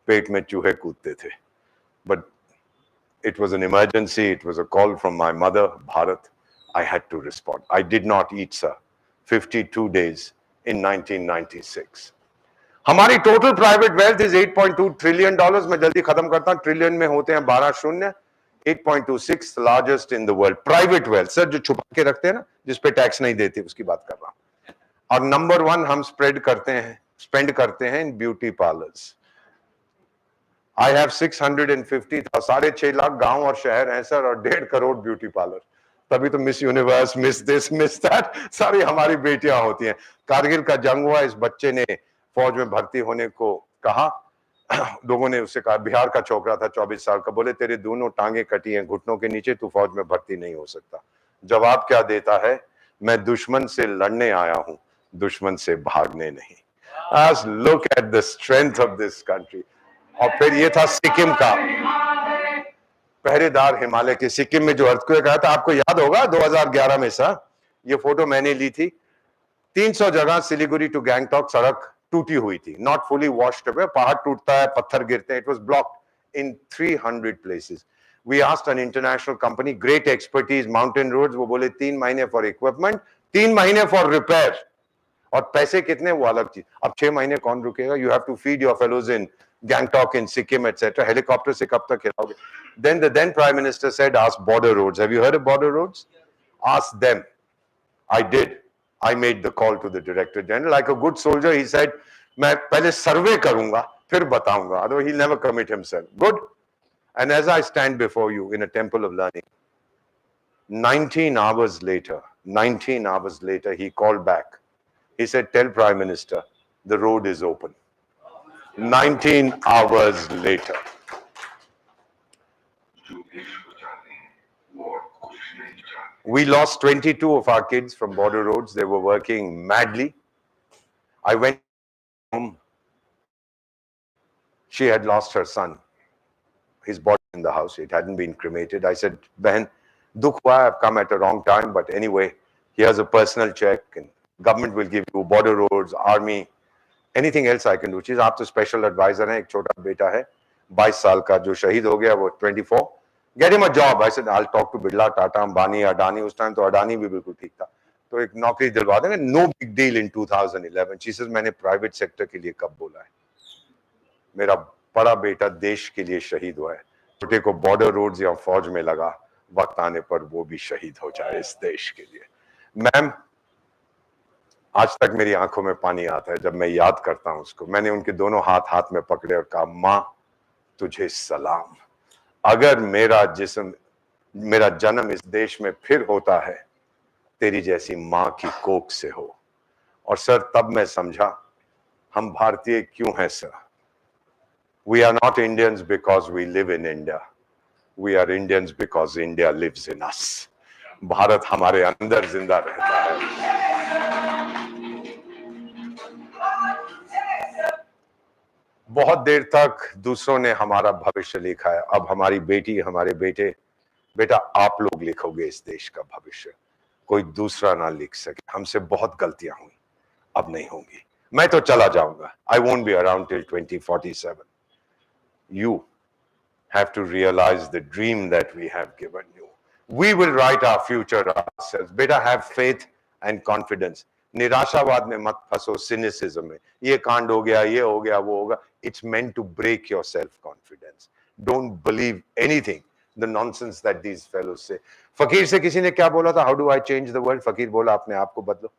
पेट में चूहे कूदते थे. But it was an emergency. It was a call from my mother, Bharat. I had to respond. I did not eat, sir. 52 days in 1996. हमारी total private wealth is 8.2 trillion dollars. मैं जल्दी खत्म करता हूं. ट्रिलियन में होते हैं 12 शून्य. 8.26 largest in the world. Private wealth sir, जो छुपा के रखते हैं ना, जिस पे टैक्स नहीं देते, उसकी बात कर रहा हूं. और नंबर 1 हम स्पेंड करते हैं in beauty parlours. I have 650, 6.5 lakh गांव और शहर हैं सर, और 1.5 करोड़ ब्यूटी पार्लर. तभी तो miss universe, miss this, miss that सारी हमारी बेटियां होती हैं. कारगिल का जंग हुआ. इस बच्चे ने फौज में भर्ती होने को कहा. लोगों ने उससे कहा, बिहार का छोकरा था 24 साल का, बोले तेरे दोनों टांगे कटी हैं घुटनों के नीचे, तू फौज में भर्ती नहीं हो सकता. जवाब क्या देता है? मैं दुश्मन से लड़ने आया हूं, दुश्मन से भागने नहीं। Just look at the strength of this country. और फिर ये था सिक्किम का पहरेदार हिमालय के। सिक्किम में जो अर्थक्वेक आया था, आपको याद होगा 2011 में सर, ये फोटो मैंने ली थी। 300 जगह सिलीगुड़ी टू गैंगटॉक सड़क टूटी हुई थी, नॉट फुली वॉश्ड अवे। पहाड़ टूटता है, पत्थर गिरते हैं। It was blocked in 300 places. We asked an international company, great expertise, mountain roads, वो बोले 3 महीने फॉर इक्विपमेंट, 3 महीने फॉर रिपेयर। और पैसे कितने, वो अलग चीज। अब 6 महीने कौन रुकेगा? You have to feed your fellows in Gangtok, in Sikkim, etcetera. Helicopter से कब तक खिलाओगे? Then the then Prime Minister said, ask border roads. Have you heard of border roads? Ask them. I did. I made the call to the Director General. Like a good soldier, he said, मैं पहले सर्वे करूंगा, फिर बताऊंगा. Otherwise, he'll never commit himself. Good. And as I stand before you in a temple of learning, 19 hours later, he called back. He said, tell Prime Minister, the road is open. 19 hours later. We lost 22 of our kids from border roads. They were working madly. I went home. She had lost her son. His body in the house. It hadn't been cremated. I said, Behan, dukh hua, I've come at a wrong time, but anyway, here's a personal check and government will give you border roads, army, anything else I can do. She's आप तो special advisor हैं, एक छोटा बेटा है, 22 साल का, जो शहीद हो गया, वो 24. Get him a job. I said, I'll talk to Birla, Tata, Ambani, Adani. उस टाइम तो अडानी भी बिल्कुल ठीक था, तो एक नौकरी दिलवा देंगे. No big deal in 2011. She says, मैंने private sector के लिए कब बोला है? मेरा बड़ा बेटा देश के लिए शहीद हुआ है. छोटे को border roads या फौज में लगा, वक्त आने पर वो भी शहीद हो जाए इस देश के लिए. मैम, आज तक मेरी आंखों में पानी आता है जब मैं याद करता हूं उसको. मैंने उनके दोनों हाथ में पकड़े और कहा, मां, तुझे सलाम. अगर मेरा जन्म इस देश में फिर होता है, तेरी जैसी मां की कोख से हो. और सर, तब मैं समझा हम भारतीय क्यों हैं sir. We are not Indians because we live in India. We are Indians because India lives in us. Bharat हमारे अंदर जिंदा रहता है. बहुत देर तक दूसरों ने हमारा भविष्य लिखा है. अब हमारी बेटी, हमारे बेटे, बेटा आप लोग लिखोगे इस देश का भविष्य. कोई दूसरा ना लिख सके. हमसे बहुत गलतियां हुई, अब नहीं होंगी. मैं तो चला जाऊंगा. I won't be around till 2047. You have to realize the dream that we have given you. We will write our future ourselves. बेटा, have faith and confidence. निराशावाद में मत फंसो, cynicism में. ये कांड हो गया, ये हो गया, वो होगा. It's meant to break your self-confidence. Don't believe anything, the nonsense that these fellows say. फकीर से किसी ने क्या बोला था? How do I change the world? फकीर बोला, अपने आप को बदलो.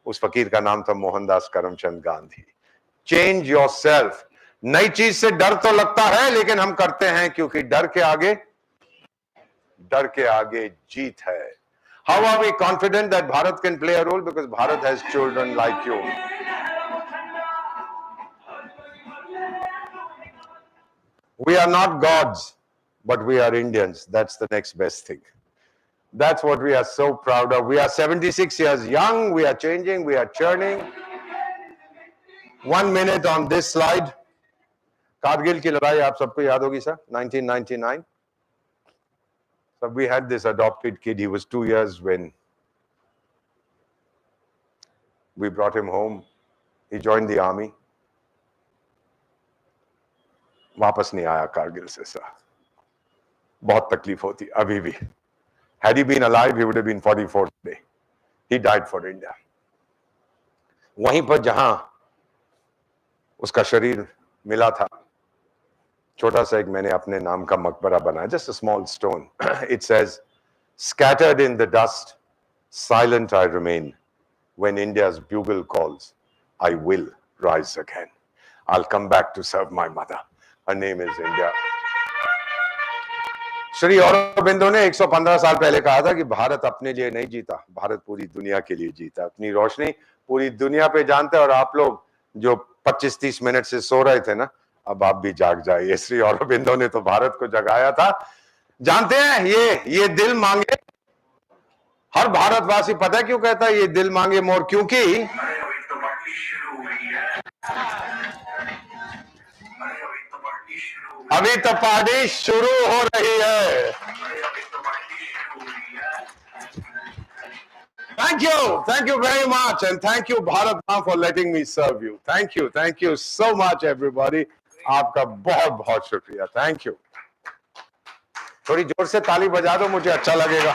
उस फकीर का नाम था मोहनदास करमचंद गांधी. Change yourself. नई चीज से डर तो लगता है, लेकिन हम करते हैं क्योंकि डर के आगे जीत है. How are we confident that Bharat can play a role? Because Bharat has children like you. We are not gods, but we are Indians. That's the next best thing. That's what we are so proud of. We are 76 years young. We are changing. We are churning. 1 minute on this slide. Kargil की लड़ाई आप सबको याद होगी sir, 1999. So we had this adopted kid. He was 2 years when we brought him home. He joined the army. वापस नहीं आया कारगिल से सर. बहुत तकलीफ होती अभी भी. Had he been alive, he would have been 44 today. He died for India. वहीं पर जहां उसका शरीर मिला था, छोटा सा एक मैंने अपने नाम का मकबरा बनाया. Just a small stone. It says, scattered in the dust, silent I remain. When India's bugle calls, I will rise again. I'll come back to serve my mother. Her name is India. Shri Aurobindo ने 115 साल पहले कहा था कि भारत अपने लिए नहीं जीता, भारत पूरी दुनिया के लिए जीता. अपनी रोशनी पूरी दुनिया पे जानते हैं. और आप लोग जो 25-30 मिनट से सो रहे थे ना, अब आप भी जाग जाइए. श्री औरबिंदो ने तो भारत को जगाया था. जानते हैं ये दिल मांगे, हर भारतवासी पता है क्यों कहता है ये दिल मांगे मोर? क्योंकि अभी तो पार्टी शुरू हो रही है. Thank you very much, and thank you Bharat Ma for letting me serve you. Thank you so much everybody. आपका बहुत बहुत शुक्रिया. Thank you. थोड़ी जोर से ताली बजा दो, मुझे अच्छा लगेगा.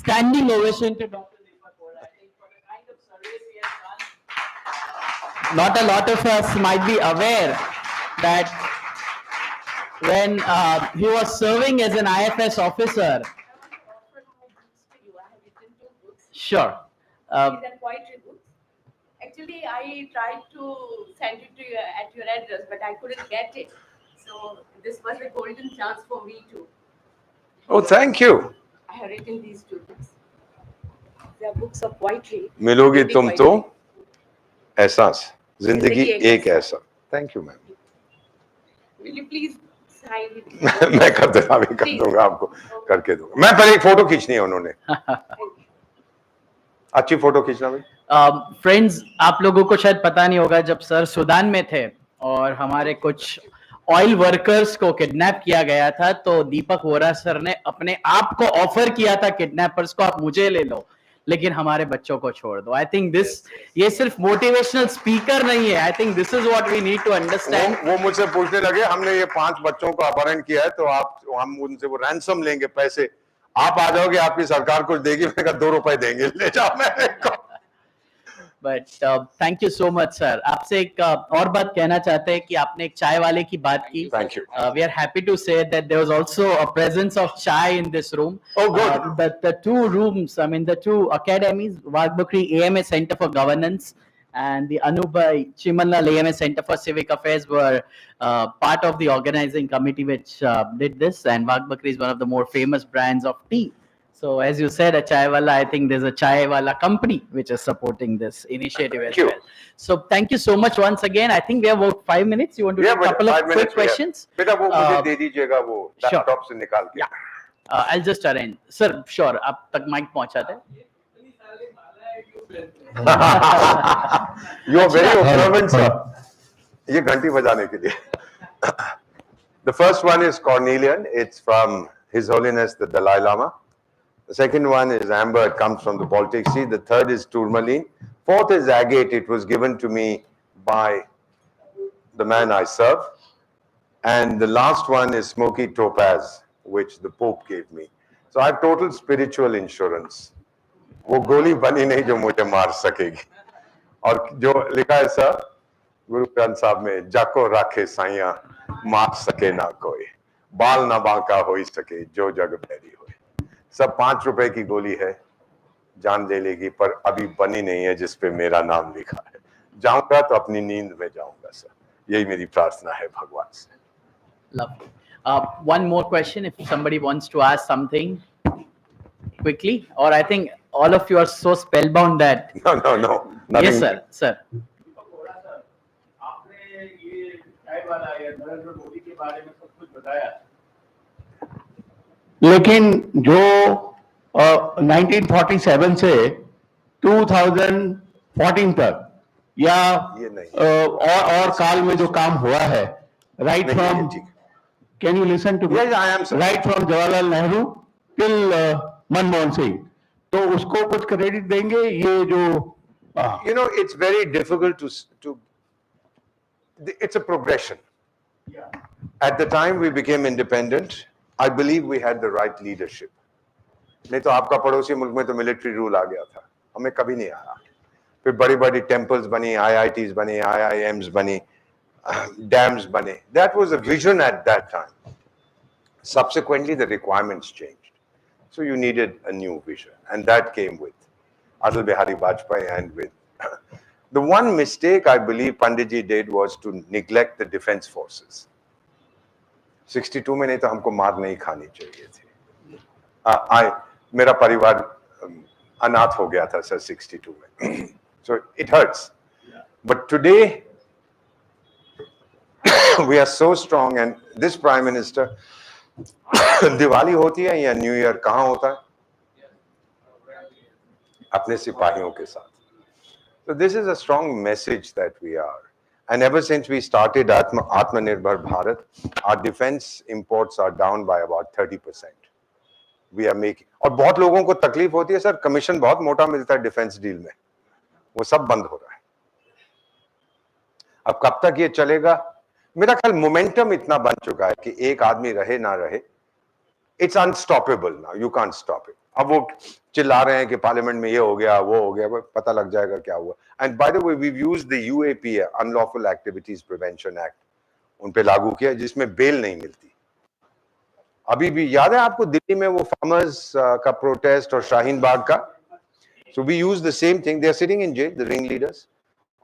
Standing ovation to Dr. Deepak Vohra. I think for the kind of service he has done. Not a lot of us might be aware that when he was serving as an IFS officer. Sure. These are poetry books. Actually, I tried to send it to you at your address, but I couldn't get it. So this was a golden chance for me too. Oh, thank you. I have written these two books. They are books of poetry. मिलोगी तुम तो एहसास, जिंदगी जिंदगी एक ऐसा. Thank you, ma'am. Will you please sign it? मैं कर दूंगा आपको करके दूंगा. मैं पहले एक फोटो खींचनी है उन्होंने. अच्छी फोटो खींचना भाई. फ्रेंड्स, आप लोगों को शायद पता नहीं होगा, जब सर सूडान में थे और हमारे कुछ ऑयल वर्कर्स को किडनैप किया गया था, तो दीपक वोहरा सर ने अपने आप को ऑफर किया था किडनैपर्स को, आप मुझे ले लो लेकिन हमारे बच्चों को छोड़ दो. आई थिंक ये सिर्फ मोटिवेशनल स्पीकर नहीं है. I think this is what we need to understand. वो मुझसे पूछने लगे, हमने ये 5 बच्चों को अपहरण किया है, तो हम उनसे वो रैंसम लेंगे, पैसे आप आ जाओगे, आपकी सरकार कुछ देगी. मैंने कहा 2 रुपए देंगे, ले जाओ. मैं but thank you so much sir. आपसे एक और बात कहना चाहते हैं कि आपने एक चाय वाले की बात की. Thank you. We are happy to say that there was also a presence of chai in this room. Oh, good. The two rooms, I mean the two academies, Wagbukri AMA Center for Governance and the Anubai Chimanlal AMA Center for Civic Affairs were part of the organizing committee which did this. And Wagbukri is one of the more famous brands of tea. So as you said, a chai wala, I think there's a chai wala company which is supporting this initiative as well. So thank you so much once again. I think we have about 5 minutes. You want to do a couple of quick questions? बेटा वो मुझे दे दीजिएगा, वो laptop से निकाल के. I'll just arrange. Sir, sure. आप तक माइक पहुंचा दे. You are very observant, sir. ये घंटी बजाने के लिए. The first one is Cornelian. It's from His Holiness the Dalai Lama. The second one is amber, it comes from the Baltic Sea. The third is tourmaline. Fourth is agate. It was given to me by the man I serve. And the last one is smoky topaz, which the Pope gave me. So I have total spiritual insurance. वो गोली बनी नहीं जो मुझे मार सकेगी. और जो लिखा है सर गुरु ग्रंथ साहब में, जाको राखे साइया मार सके ना कोई, बाल ना बांका हो ही सके जो जग बैरी हो. सब 5 रुपए की गोली है, जान ले लेगी, पर अभी बनी नहीं है जिस पे मेरा नाम लिखा है. जाऊंगा तो अपनी नींद में जाऊंगा सर. यही मेरी प्रार्थना है भगवान से. Lovely. One more question, if somebody wants to ask something quickly, or I think all of you are so spellbound that. No. Nothing. Yes, sir. Sir. आपने ये चाय वाला या नरेंद्र मोदी के बारे में सब कुछ बताया, लेकिन जो 1947 से 2014 तक या और काल में जो काम हुआ है, right from, can you listen to me, right from Jawaharlal Nehru till Manmohan Singh, तो उसको कुछ क्रेडिट देंगे? ये जो you know, it's very difficult to it's a progression. At the time we became independent, I believe we had the right leadership. नहीं तो आपका पड़ोसी मुल्क में तो मिलिट्री रूल आ गया था, हमें कभी नहीं आया. फिर बड़ी बड़ी टेम्पल्स बनी, IITs बनी, IIMs बनी, डैम्स बने. That was a vision at that time. Subsequently the requirements changed, so you needed a new vision, and that came with Atal Bihari Vajpayee. And with the one mistake I believe Panditji did was to neglect the defense forces. 62 में नहीं तो हमको मार नहीं खानी चाहिए थी. मेरा परिवार अनाथ हो गया था सर 62 में. So it hurts. But today we are so strong, and this Prime Minister, Diwali होती है या न्यू ईयर कहाँ होता है? अपने सिपाहियों के साथ. So this is a strong message that we are. And ever since we started Atmanirbhar Bharat, our defense imports are down by about 30%. We are making. और बहुत लोगों को तकलीफ होती है सर, कमीशन बहुत मोटा मिलता है डिफेंस डील में, वो सब बंद हो रहा है. अब कब तक ये चलेगा? मेरा ख्याल मोमेंटम इतना बन चुका है कि एक आदमी रहे ना रहे, it's unstoppable now, you can't stop it. अब वो चिल्ला रहे हैं कि पार्लियामेंट में ये हो गया वो हो गया, पता लग जाएगा क्या हुआ. And by the way we used the UAP, unlawful activities prevention act, उन पे लागू किया जिसमें बेल नहीं मिलती. अभी भी याद है आपको दिल्ली में वो फार्मर्स का प्रोटेस्ट और शाहीन बाग का? So we use the same thing. They are sitting in jail, the ring leaders.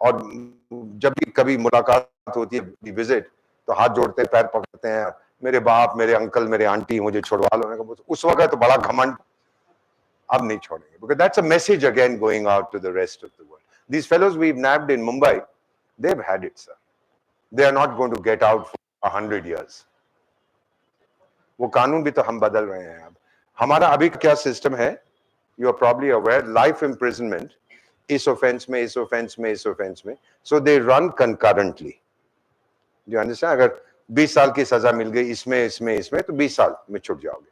और जब भी कभी मुलाकात होती है, विजिट, तो हाथ जोड़ते हैं, पैर पकड़ते हैं, मेरे बाप, मेरे अंकल, मेरे आंटी, मुझे छुड़वा लो. उस वक्त तो बड़ा घमंड, अब नहीं छोड़ेंगे. Because that's a message again going out to the rest of the world. These fellows we've nabbed in Mumbai, they've had it, sir. They are not going to get out for 100 years. वो कानून भी तो हम बदल रहे हैं. अब हमारा अभी क्या सिस्टम है, you are probably aware, life imprisonment, इस offense में, इस offense में, इस offense में, so they run concurrently. Do you understand? अगर 20 साल की सजा मिल गई इसमें इसमें इसमें, तो 20 साल में छूट जाओगे.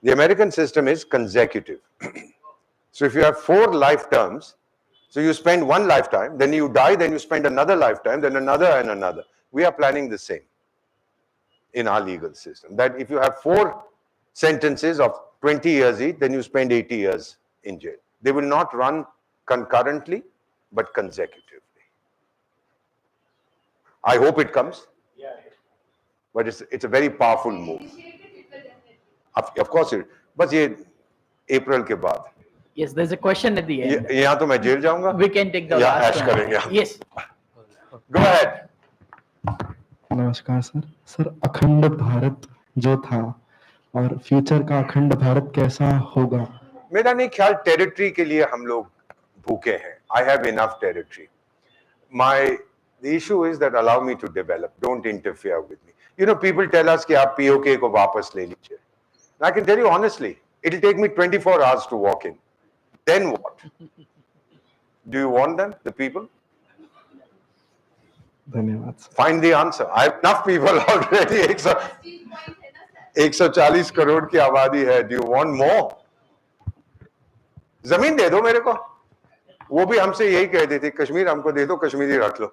The American system is consecutive. So if you have 4 life terms, so you spend one lifetime, then you die, then you spend another lifetime, then another and another. We are planning the same in our legal system. That if you have 4 sentences of 20 years each, then you spend 80 years in jail. They will not run concurrently, but consecutively. I hope it comes. But it's a very powerful move. Of course, बस ये अप्रैल के बाद. Yes, there's a question at the end. यहाँ तो मैं jail जाऊंगा. We can take the या last ऐश one. करेंगे. Yes. Go ahead. नमस्कार सर. सर, अखंड भारत जो था और फ्यूचर का अखंड भारत कैसा होगा? मेरा नहीं ख्याल टेरिटरी के लिए हम लोग भूखे हैं. I have enough territory. The issue is that allow me to develop. Don't interfere with me. You know, people tell us कि आप POK को वापस ले लीजिए. I can tell you honestly, it'll take me 24 hours to walk in. Then what? Do you want them, the people? धन्यवाद sir. Find the answer. I have enough people already. 140 crore की आबादी है. Do you want more? जमीन दे दो मेरे को. वो भी हमसे यही कहते थे, कश्मीर हमको दे दो, कश्मीरी रख लो.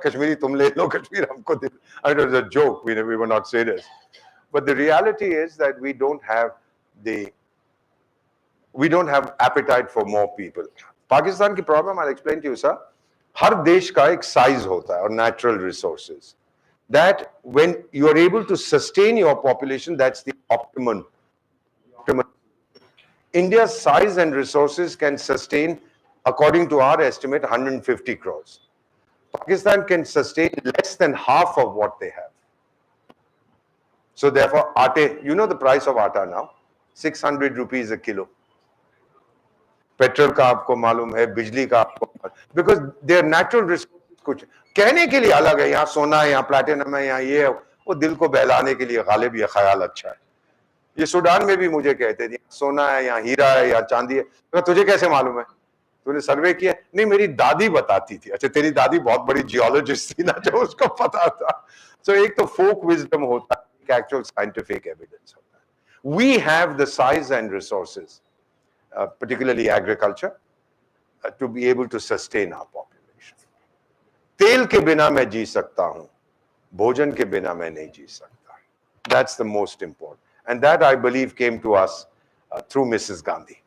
कश्मीरी तुम ले लो, कश्मीर हमको दे दो. It was a joke. We were not serious. But the reality is that we don't have appetite for more people. Pakistan की problem, I'll explain to you, sir. हर देश का एक size होता है और natural resources. That when you are able to sustain your population, that's the optimum. India's size and resources can sustain, according to our estimate, 150 crores. Pakistan can sustain less than half of what they have. So therefore, aate, you know the price of atta now, 600 rupees a kilo. Petrol का आपको मालूम है, बिजली का आपको, because their natural resources कुछ कहने के लिए अलग है. यहाँ सोना है, यहाँ प्लैटिनम है, यहाँ ये है, वो दिल को बहलाने के लिए गालिब ये ख्याल अच्छा है. ये सूडान में भी मुझे कहते थे, सोना है, यहाँ हीरा है, यहाँ चांदी है. तो तुझे कैसे मालूम है? तूने सर्वे किया? नहीं, मेरी दादी बताती थी. अच्छा, तेरी दादी बहुत बड़ी जियोलॉजिस्ट थी ना, जो उसको पता था. So एक तो folk wisdom होता है, actual scientific evidence होता है. We have the size and resources, particularly agriculture, to be able to sustain our population. तेल के बिना मैं जी सकता हूँ, भोजन के बिना मैं नहीं जी सकता. That's the most important. And that, I believe, came to us through Mrs. Gandhi,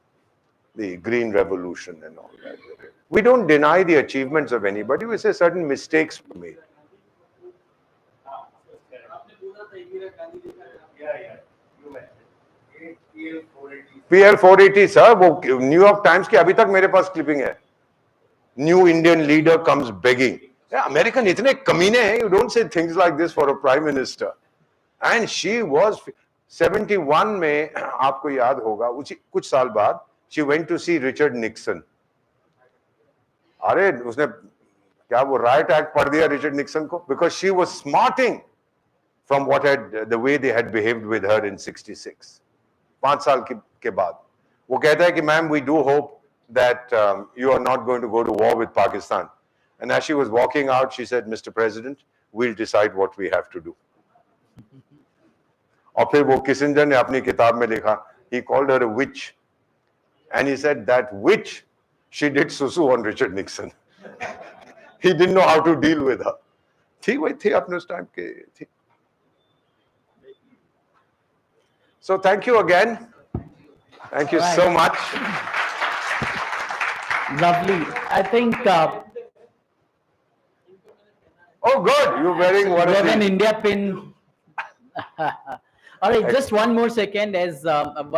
the Green Revolution and all that. We don't deny the achievements of anybody. We say certain mistakes were made. PL 480 sir, वो New York times की अभी तक मेरे पास clipping है. New Indian leader comes begging. American इतने कमीने हैं. You don't say things like this for a prime minister. And she was 71 में, आपको याद होगा, उसी कुछ साल बाद she went to see Richard Nixon. अरे उसने क्या वो राइट एक्ट पढ़ दिया रिचर्ड निक्सन को, because she was smarting from the way they had behaved with her in 66. 5 साल के बाद वो कहता है कि ma'am, we do hope that you are not going to go to war with Pakistan. And as she was walking out, she said, Mr. President, we'll decide what we have to do. और फिर वो Kissinger ने अपनी किताब में लिखा, he called her a witch. And he said that witch, she did susu on Richard Nixon. He didn't know how to deal with her. थी वही थी अपने उस टाइम के थी. So thank you again. Thank you so much. Lovely. I think Oh, good. You're wearing one we of have an these. India pin. All right, just one more second as one